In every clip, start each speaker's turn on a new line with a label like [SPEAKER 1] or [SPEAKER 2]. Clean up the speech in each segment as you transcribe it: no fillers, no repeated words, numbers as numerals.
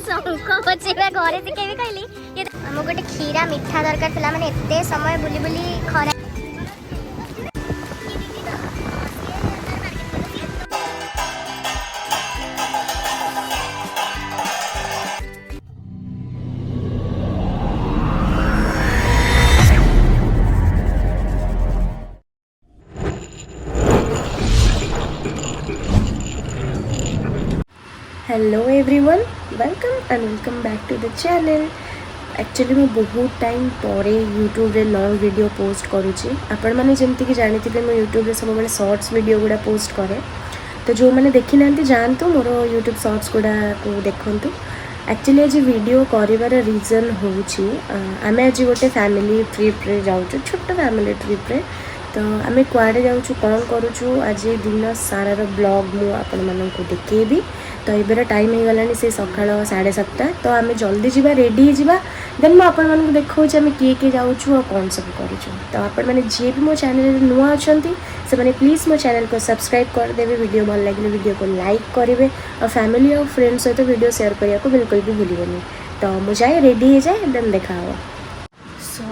[SPEAKER 1] घरे शिखेबी कहली आम गोटे खीरा मिठा दरकार था माने एते समय बुली बुली खरा
[SPEAKER 2] hello everyone welcome back to the channel. Actually मैं बहुत टाइम पर यूट्यूब रे लॉन्ग वीडियो पोस्ट करुँची। आपण मैंने जमती कि जानी मैं यूट्यूब रे सब बड़े शॉर्ट्स वीडियो गुड़ा पोस्ट करे तो जो मैंने देखी ना जातु मोर यूट्यूब शॉर्ट्स गुड़ा को देखूँ। एक्चुअली आज वीडियो कर रीजन हूँ आम आज गोटे फैमिली ट्रिप रे जाऊँ छोट फैमिली ट्रिप रे तो आम कुआड़े जाऊँ कौन करूँ आज दिन सारार ब्लॉग मु आपण मानक देखेबी। तो ये टाइम हो गलानी से सका 7:30 तो आम जल्दी जावा रेडी जावा देन मुझे आपण मानक देखा आम किए जाऊँ और कौन सब करूँ। तो आपण मैंने जी भी मो चैनल नुआ अच्छा से मैंने प्लीज़ मो चैनल को सब्सक्राइब करदे। वीडियो भल लगे वीडियो को लाइक करेंगे और फैमिली और फ्रेंड्स सहित वीडियो शेयर करने को बिल्कुल भी भूलनी। तो मुझे रेडी हो जाए देन देखा सो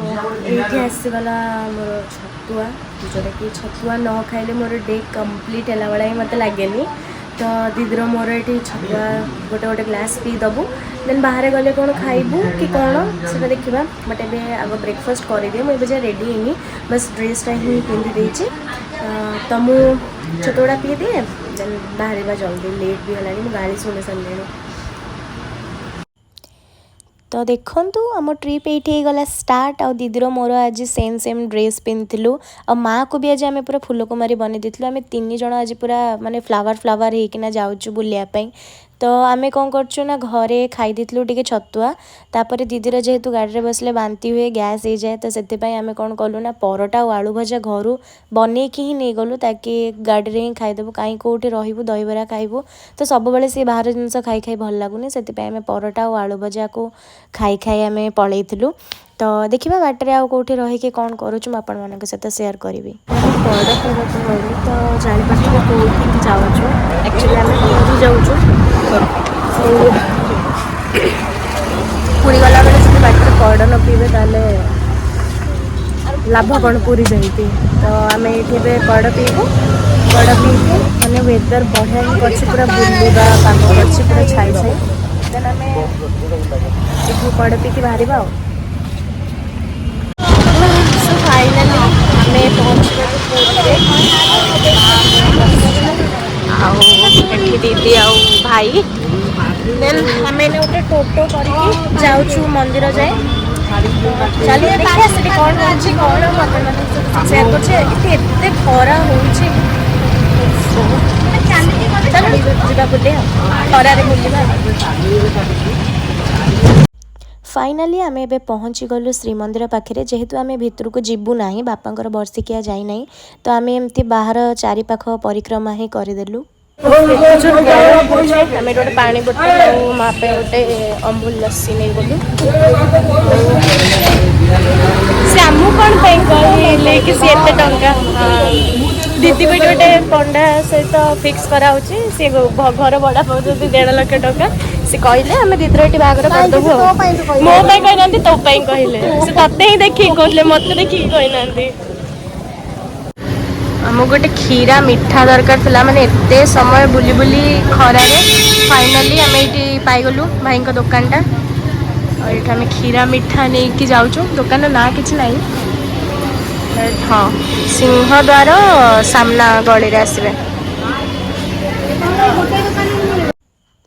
[SPEAKER 2] ये आसीगला मोर छतुआ जोटा कि छतुआ न खाइले मोर डे कंप्लीट है भाई मत लगे। तो दीदीर मोर ये छतुआ गोटे गोटे ग्लास पी दबू देन बाहर गले कौन खाइबू कि कौन से देखा बट ए आग ब्रेकफास्ट करदे मुझे रेडी है बस ड्रेसटा ही पिंधि देची तो मुझे छतुआ पी दिए देन बाहर जल्दी लेट भी है गाड़ी शुणी सारे। तो देखु आम ट्रिप ये गला स्टार्ट आ दीदीर मोर आज सेम ड्रेस पिंधिलु और माँ को भी आज आम पूरा फुलकुमारी बन देलु। आम 3 जन आज पूरा माने फ्लावर होकिना जाऊँ बुलायापाई। तो आम कौन करचु ना घरे खाई देलु टिके छतुआ तापर दीदीर जेहेतु गाड़ी बसले बांती हुए गैस हो जाए तो से आम कौन कलु ना परोटा और आलू भजा घर बन ही नहीं गलु ताकि गाड़ी में ही खाईदेबू कहीं कौटी रही दहीबरा खाइबू तो सब बड़े सी बाहर जिनस खाई खाई भल लगुनि से आम परोटा और आलू भजा को खाई खाई आम पलैलु। तो देखा बाटर आउ कौटी रही कौन करुँ आपण मान सहित सेयार करी परोटा खाइबा तो जापारे कौटी जाऊँ एक्चुअली आम पुरी जाऊँ पुरी गला बेले से बाटर परोटा न पीबे ताले लाभ कौन पुरी जाती। तो आम ये परोटा पीबू परोटा पीके मैंने वेदर बढ़िया ही पूरा बुलवा पाग अच्छी पूरा छाई छाई देन आम परोटा पीके बाहर फाइनाली आम पहुँचे दीदी आ भाई देन आम गोटे टोटो कर जाऊँ मंदिर जाए चलिए देखिए से कौन कौन कौन सेयार करते खरा हो खरारे बुलवा। फाइनाली आम ए पहुँची गलु श्रीमंदिर पाखे जेहेतु आम भितर को जीवु ना बापांकर वर्षिकिया जाई नहीं तो आम एमती बाहर चारिपाख परिक्रमा ही करदेलु। आम गोटे पानी बोतल और माँ पे गोटे अमूल लस्सी नहीं गलु से आमू कौन कहले कि सी एत टंका दीदी भी गोटे पंडा सहित फिक्स कराऊँ सी घर भड़ा पाँच 1.5 लाख टंका से कहले आम दीदी ये बाहर करदेबू मो कहना तो कहले से ते ही देखिए कहले मत देखिए कहना आम गोटे खीरा मिठा दरकार था माने एते समय बुली बुली खरारे फाइनाली आम ये पाइगलु भाई दुकानटा और ये आम खीरा मिठा नहीं कि जाऊँ दुकान ना कि ना हाँ सिंहद्वार सामना गली आसवे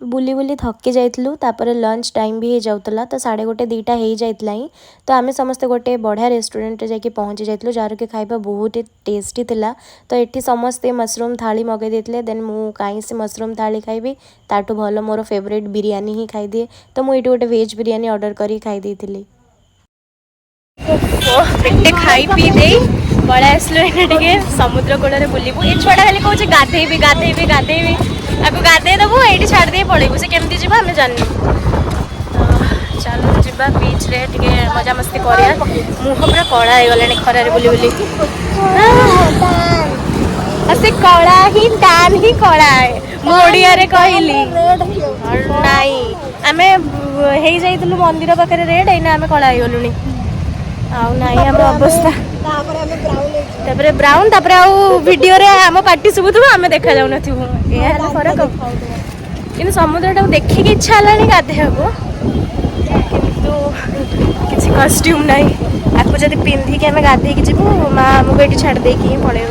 [SPEAKER 2] बुली बुली थकी जाइलु तापर लंच टाइम भी हो जाऊला तो 1:30-2टा हो जाता ही तो आम समस्ते गोटे बढ़िया रेस्टोरेंट जाके पहुँची जाइलु जार के खाइबा बहुत टेस्टी थिला। तो ये समस्ते मशरूम थाली मगे देते देन मु कहीं से मशरूम थाली खाइबी ताठू भल मोर फेवरेट बिरयानी ही खाई दिए तो मुझे गोटे वेज बिरयानी ऑर्डर करी खाई देती। पेटे खाई पी दे पड़ा आसलु टे समुद्र कूल बुलू ये छुआ खाली कहे गाधेबी गाधेबी गाधेबी आपको गाधे देबू ये छाड़ दे पड़ेबू से केमती जी आम जान चलो जीवा बीच रे टिके मजा मस्ती करिया मुह पूरा कला हो गलानी खरारे बुली बुली से कला ही टान ही कला है मोड़िया रे कहली नहीं आम हो मंदिर पाखे रेड एना आम कला गलुनी आम अवस्था तापर ब्राउन तापर वीडियो रे आम पार्टी शुभुव आम देखा जाऊ न फरक कि समुद्र टाक देखिक इच्छा है गाधे को किसी कस्ट्यूम ना आपको जब पिंधिकी आम गाधेक जीवु माँ आमको ये छाड़ देकी पलैब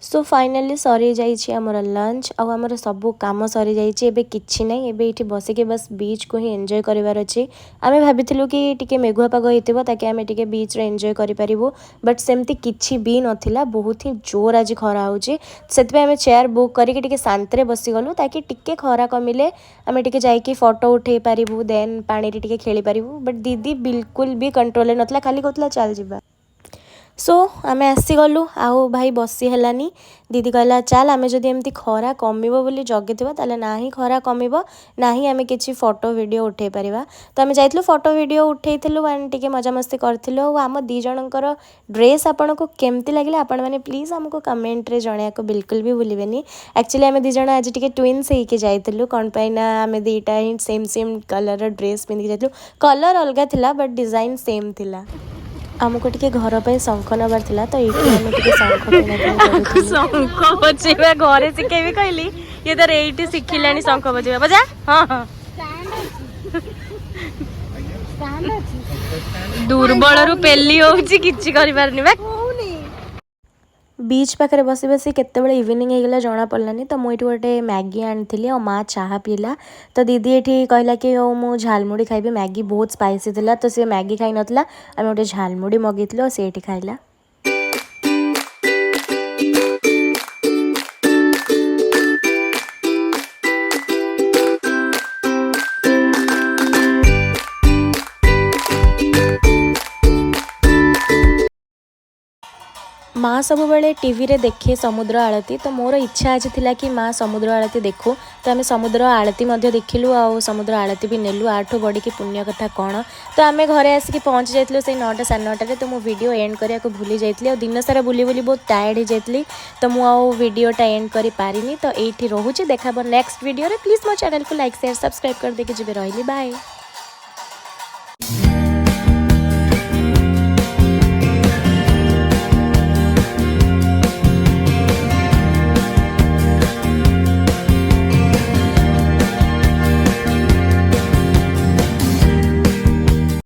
[SPEAKER 2] सो फाइनाली सरी जाइए आमर लंच आमर सब कम सरी जाइए किसी ना ये बसिक बस बीच को ही एंजॉय करार अच्छे आम भाभी कि टी मेघुआ पाग होता ताकि आम टे बीच रे एंजॉय करूँ बट सेमती किसी भी नाला बहुत ही जोर आज खरा होची से आम चेयर बुक करके शांति बसीगलु ताकि टिके खरा कमिले आम टे जाकि फोटो उठे पारू देन पानी टे खेली पारू बट दीदी बिल्कुल भी कंट्रोल नाला खाली कहला चल जा सो आम आसीगलु आओ भाई बसी हेलानी दीदी कहला चल आम जदि एमती खरा कमिबो बोली जगिथिबा ताले ना ही खरा कमिबो ना ही आम किछि फोटो वीडियो उठे परिबा तो आम जाइतलु फोटो वीडियो उठेइथिलु एंड टिके मजा मस्ती करथिलु आम दी जनकर ड्रेस आपनको केमती लागिला आपण माने प्लीज हमको कमेंट रे जणिया को बिल्कुल भी भूलिबेनी एक्चुअली आम दी जण आज टिके ट्विन्स हेके जाइतलु कोन पैना आम दीटा ही सेम सेम कलर रो ड्रेस पिंधि जाइतलु कलर अलगा थिला बट डिजाइन सेम थिला आमको टिके घर पे शंख नबार थिला तो ये शंख बजेबा घरे शिखेबी कहली ये तो एठी शिखिलानी शंख बजेबा बजा हां हां दुर्बल रु पेली होउची किछि करि पारनी बा बीच पाखे बसी बसी केतेबेले इवनिंग होगा जना पड़लानी तो मुझे गोटे मैगी आनी और माँ चाह पीला तो दीदी ये कहला कि मु झालमुड़ी खाइबी मैगी बहुत स्पाइसी थिला तो सी मैगी खाई नथिला आम गोटे झालमुड़ी मगेइथिलु और से खाइला माँ सब बेले टीवी रे देखे समुद्र आलती तो मोर इच्छा आज थिला कि माँ समुद्र आलती देखू तो आम समुद्र आलती देखिलु आ समुद्र आलती भी नेलु आठू बड़ी की पुण्य कथा कौन तो आम घरे आसिक पहुँची जाइलु से 9टा 9:30 तो मु वीडियो एंड करिया को भूली जाइतली और दिन सारा बुली बुली बहुत टायर्ड हो जाइतली तो मु आउ वीडियोटा एंड करि पारिनी तो एठी रहूची देखाबो नेक्स्ट वीडियो रे प्लीज मो चैनल को लाइक शेयर सब्सक्राइब कर देके जिबे रहली बाय।